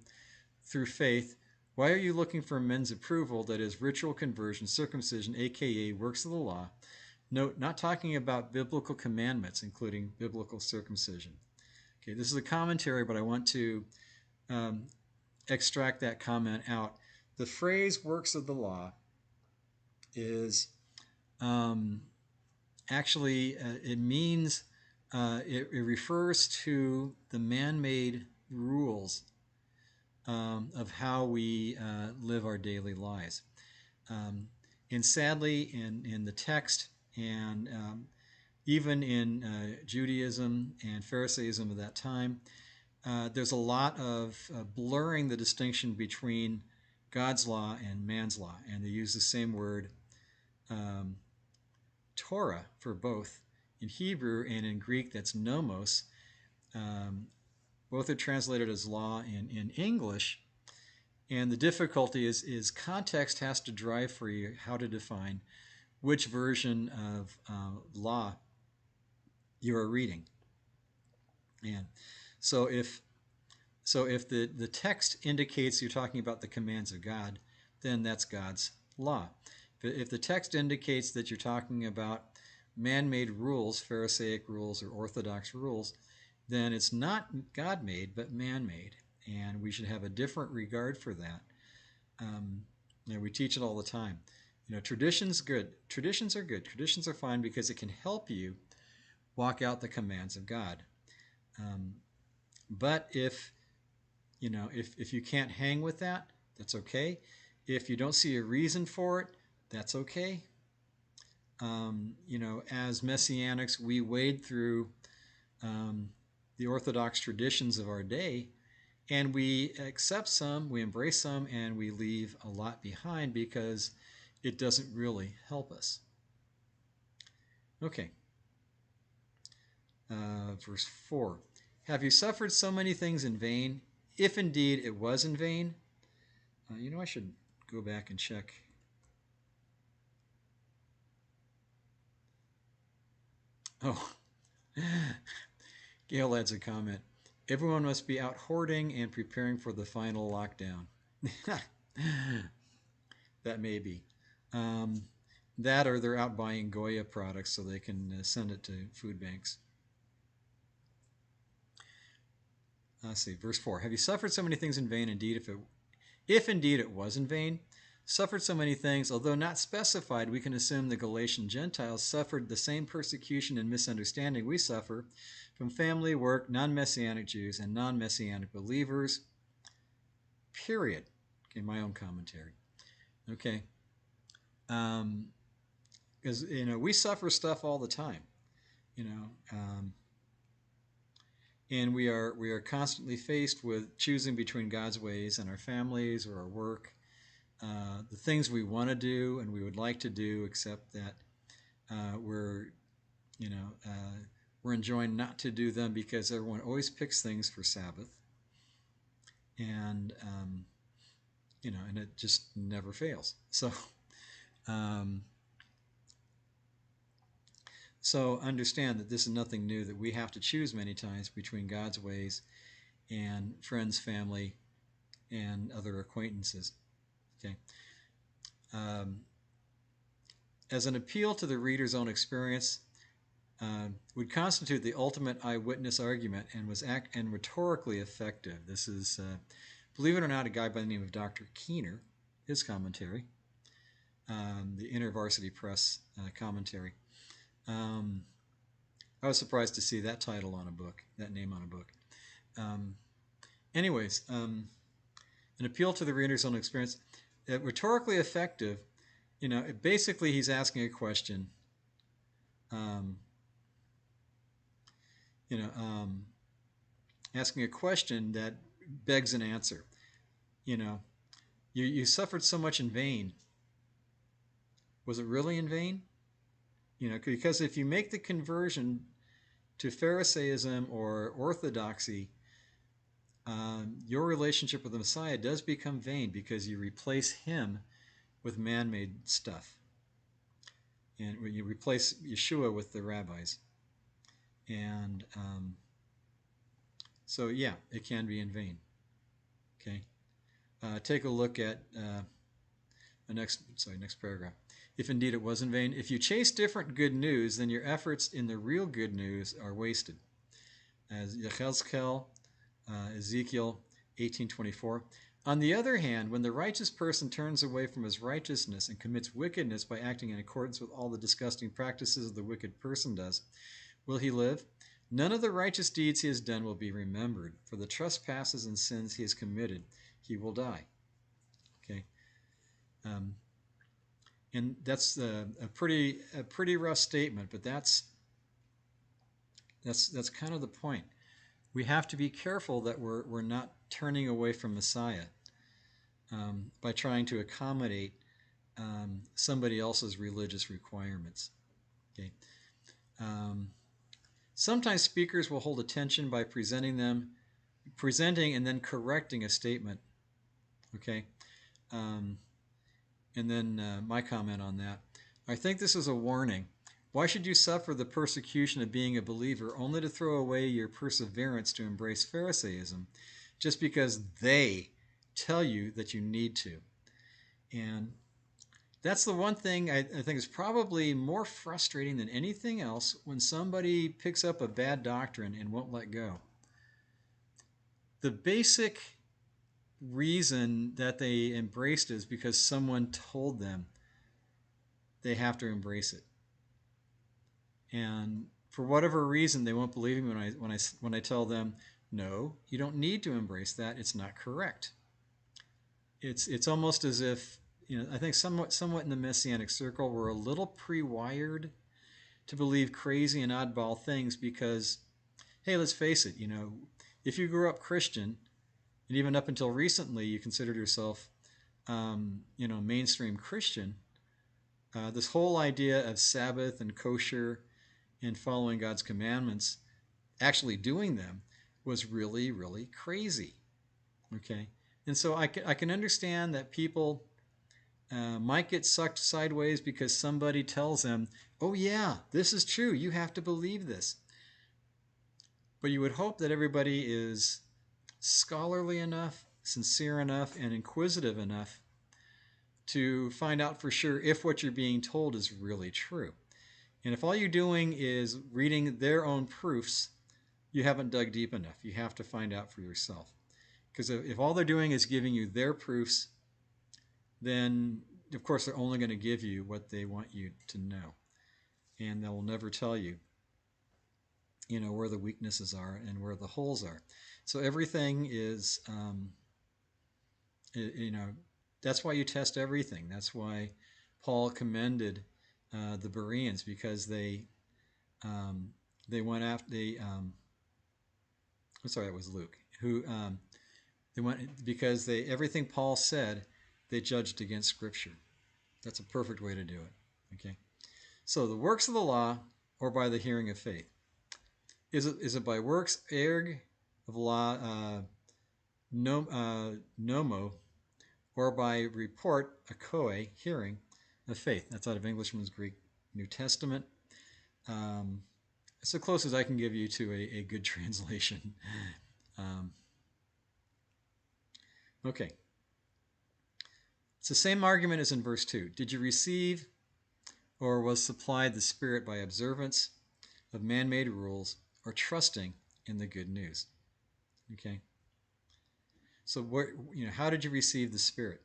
through faith. Why are you looking for men's approval, that is, ritual conversion, circumcision, aka works of the law? Note, not talking about biblical commandments, including biblical circumcision. Okay, this is a commentary, but I want to extract that comment out. The phrase works of the law is actually, it means, it refers to the man-made rules of how we live our daily lives. And sadly, in the text, and even in Judaism and Pharisaism of that time, there's a lot of blurring the distinction between God's law and man's law, and they use the same word, Torah, for both. In Hebrew and in Greek, that's nomos. Both are translated as law in English, and the difficulty is context has to drive for you how to define which version of law you are reading. And so if the text indicates you're talking about the commands of God, then that's God's law. If the text indicates that you're talking about man-made rules, Pharisaic rules or Orthodox rules, then it's not God-made but man-made, and we should have a different regard for that. We teach it all the time. Tradition's good. Traditions are good. Traditions are fine because it can help you walk out the commands of God. But if you can't hang with that, that's okay. If you don't see a reason for it, that's okay. As Messianics, we wade through the Orthodox traditions of our day, and we accept some, we embrace some, and we leave a lot behind because it doesn't really help us. Okay. Verse 4. Have you suffered so many things in vain, if indeed it was in vain? I should go back and check. Oh, Gail adds a comment. Everyone must be out hoarding and preparing for the final lockdown. That may be. That or they're out buying Goya products so they can send it to food banks. Let's see, verse 4. Have you suffered so many things in vain? Indeed, if indeed it was in vain, suffered so many things, although not specified, we can assume the Galatian Gentiles suffered the same persecution and misunderstanding we suffer from family, work, non-Messianic Jews, and non-Messianic believers, period. Okay, my own commentary. Okay. Because, we suffer stuff all the time, and we are constantly faced with choosing between God's ways and our families or our work, the things we want to do and we would like to do, except that we're enjoined not to do them because everyone always picks things for Sabbath, and and it just never fails. So understand that this is nothing new, that we have to choose many times between God's ways and friends, family, and other acquaintances. Okay. As an appeal to the reader's own experience, would constitute the ultimate eyewitness argument and was rhetorically effective. This is, believe it or not, a guy by the name of Dr. Keener, his commentary, the InterVarsity Press commentary. I was surprised to see that title on a book, that name on a book. Anyways, an appeal to the reader's own experience, rhetorically effective. Basically he's asking a question. Asking a question that begs an answer. You suffered so much in vain. Was it really in vain? Because if you make the conversion to Pharisaism or orthodoxy, your relationship with the Messiah does become vain because you replace him with man-made stuff. And you replace Yeshua with the rabbis. And so, yeah, it can be in vain. Okay? Take a look at the next paragraph. If indeed it was in vain, if you chase different good news, then your efforts in the real good news are wasted. As Ezekiel 18:24. On the other hand, when the righteous person turns away from his righteousness and commits wickedness by acting in accordance with all the disgusting practices the wicked person does, will he live? None of the righteous deeds he has done will be remembered. For the trespasses and sins he has committed, he will die. Okay. And that's a pretty rough statement, but that's kind of the point. We have to be careful that we're not turning away from Messiah by trying to accommodate somebody else's religious requirements. Okay. Sometimes speakers will hold attention by presenting and then correcting a statement. Okay. And then my comment on that. I think this is a warning. Why should you suffer the persecution of being a believer only to throw away your perseverance to embrace Pharisaism just because they tell you that you need to? And that's the one thing I think is probably more frustrating than anything else when somebody picks up a bad doctrine and won't let go. The basic reason that they embraced it is because someone told them they have to embrace it. And for whatever reason, they won't believe me when I tell them, no, you don't need to embrace that. It's not correct. It's almost as if, I think somewhat in the Messianic circle, we're a little pre-wired to believe crazy and oddball things because, hey, let's face it, if you grew up Christian, and even up until recently you considered yourself, mainstream Christian, this whole idea of Sabbath and kosher and following God's commandments, actually doing them, was really, really crazy. Okay? And so I can understand that people might get sucked sideways because somebody tells them, oh yeah, this is true, you have to believe this. But you would hope that everybody is scholarly enough, sincere enough, and inquisitive enough to find out for sure if what you're being told is really true. And if all you're doing is reading their own proofs, you haven't dug deep enough. You have to find out for yourself. Because if all they're doing is giving you their proofs, then of course they're only going to give you what they want you to know, and they will never tell you, where the weaknesses are and where the holes are. So everything is, you know, that's why you test everything. That's why Paul commended the Bereans, because they went after I'm sorry, that was Luke who they went because they everything Paul said they judged against Scripture. That's a perfect way to do it. Okay, so the works of the law or by the hearing of faith. Is it by works, erg, of law, nomo, or by report, akoe, hearing, of faith? That's out of Englishman's Greek New Testament. It's the closest I can give you to a good translation. Okay. It's the same argument as in verse 2. Did you receive or was supplied the Spirit by observance of man-made rules or trusting in the good news? Okay. So how did you receive the Spirit?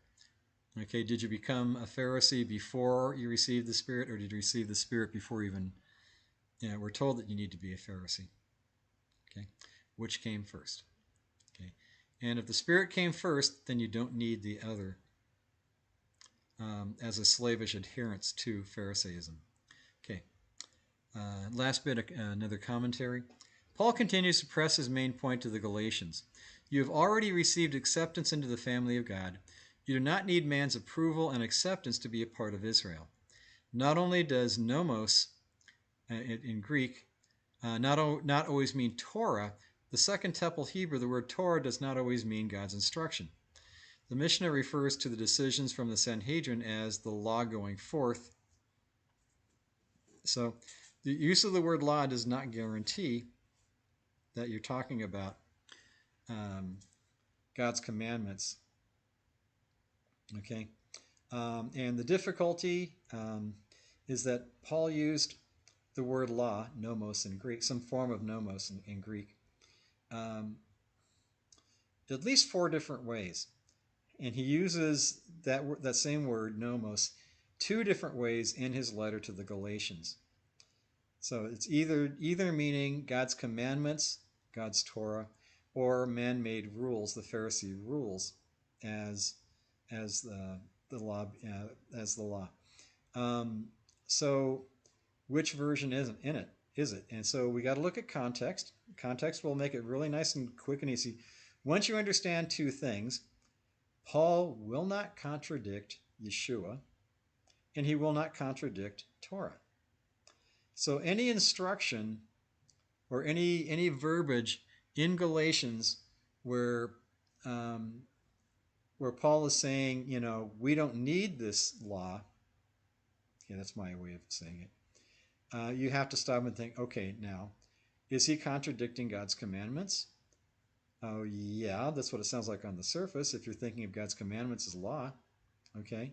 Okay, did you become a Pharisee before you received the Spirit, or did you receive the Spirit before even, we're told that you need to be a Pharisee? Okay, which came first? Okay, and if the Spirit came first, then you don't need the other as a slavish adherence to Pharisaism. Okay, last bit, another commentary. Paul continues to press his main point to the Galatians. You have already received acceptance into the family of God. You do not need man's approval and acceptance to be a part of Israel. Not only does nomos in Greek not always mean Torah, the Second Temple Hebrew, the word Torah does not always mean God's instruction. The Mishnah refers to the decisions from the Sanhedrin as the law going forth. So the use of the word law does not guarantee that you're talking about God's commandments. Okay, and the difficulty is that Paul used the word law, nomos in Greek, some form of nomos in Greek, at least 4 different ways. And he uses that same word, nomos, 2 different ways in his letter to the Galatians. So it's either meaning God's commandments, God's Torah, or man-made rules, the Pharisee rules, as the law, so which version is it? And so we got to look at context. Context will make it really nice and quick and easy. Once you understand 2 things, Paul will not contradict Yeshua, and he will not contradict Torah. So any instruction or any verbiage in Galatians where Paul is saying, we don't need this law. Okay, that's my way of saying it. You have to stop and think, okay, now, is he contradicting God's commandments? Oh, yeah, that's what it sounds like on the surface if you're thinking of God's commandments as law. Okay.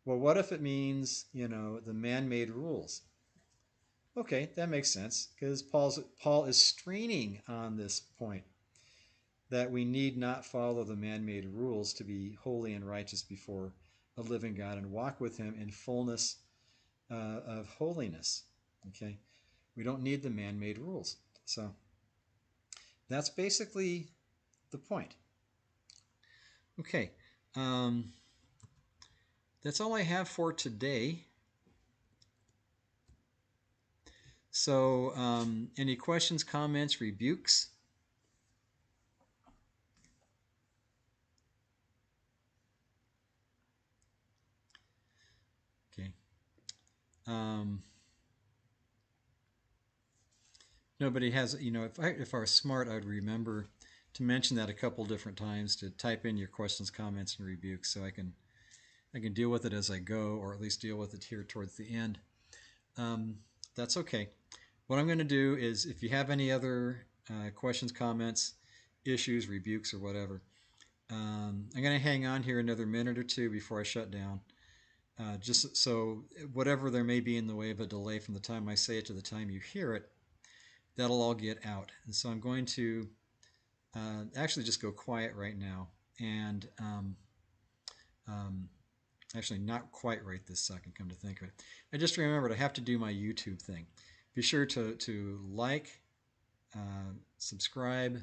Well, what if it means, the man-made rules? Okay, that makes sense, because Paul is straining on this point that we need not follow the man-made rules to be holy and righteous before a living God and walk with him in fullness of holiness. Okay, we don't need the man-made rules. So that's basically the point. Okay, that's all I have for today. So any questions, comments, rebukes? Okay. Nobody has, if I were smart, I'd remember to mention that a couple different times, to type in your questions, comments, and rebukes, so I can deal with it as I go, or at least deal with it here towards the end. That's okay. What I'm going to do is, if you have any other questions, comments, issues, rebukes, or whatever, I'm going to hang on here another minute or 2 before I shut down, just so whatever there may be in the way of a delay from the time I say it to the time you hear it, that'll all get out. And so I'm going to actually just go quiet right now and Actually, not quite right this second, come to think of it. I just remembered I have to do my YouTube thing. Be sure to like, subscribe,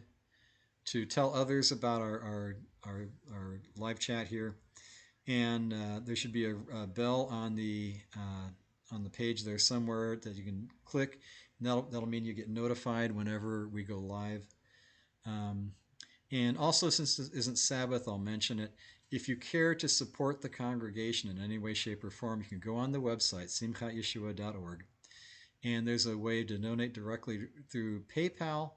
to tell others about our live chat here. And there should be a bell on the page there somewhere that you can click. And that'll mean you get notified whenever we go live. Um, and also, since this isn't Sabbath, I'll mention it. If you care to support the congregation in any way, shape, or form, you can go on the website, simchatyeshua.org, and there's a way to donate directly through PayPal,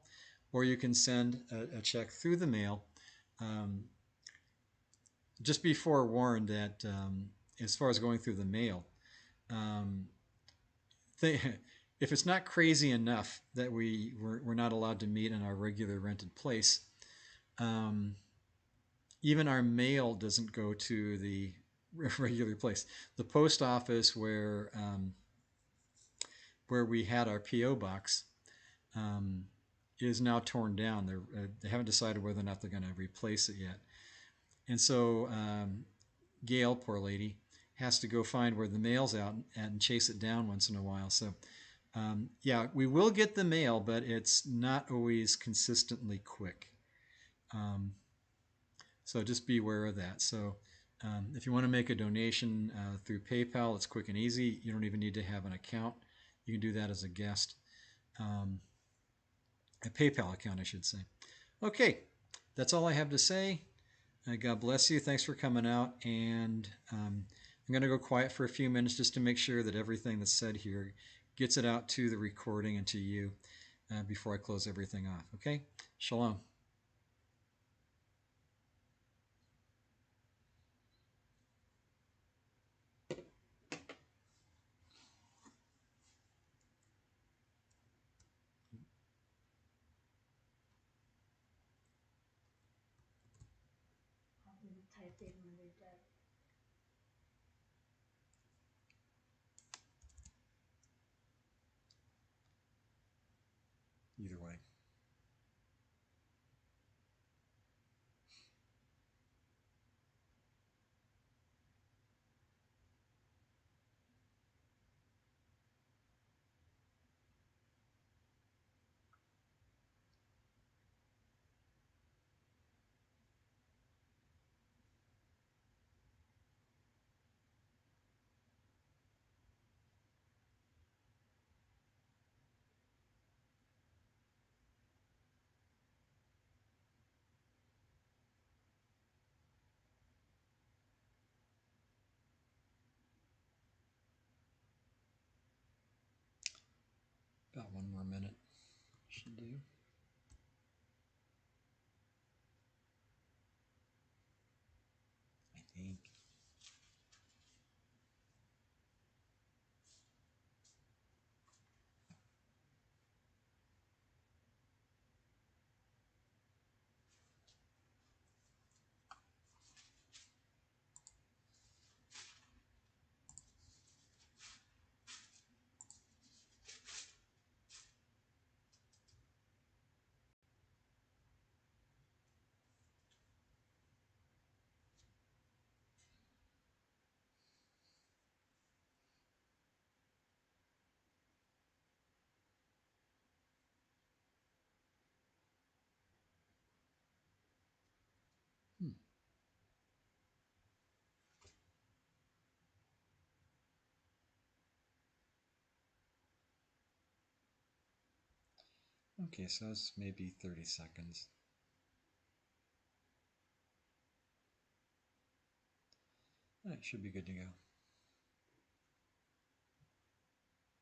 or you can send a check through the mail. Um, just be forewarned that as far as going through the mail, um, if it's not crazy enough that we're not allowed to meet in our regular rented place, um, even our mail doesn't go to the regular place. The post office where we had our PO box um, is now torn down. They haven't decided whether or not they're going to replace it yet. And so Gail, poor lady, has to go find where the mail's out and chase it down once in a while. So yeah, we will get the mail, but it's not always consistently quick. Um, so just be aware of that. So if you want to make a donation through PayPal, it's quick and easy. You don't even need to have an account. You can do that as a guest. A PayPal account, I should say. Okay, that's all I have to say. God bless you. Thanks for coming out. And I'm going to go quiet for a few minutes just to make sure that everything that's said here gets it out to the recording and to you before I close everything off. Okay? Shalom. Either way. About one more minute should do. I think. Hmm. Okay, so it's maybe 30 seconds. That should be good to go.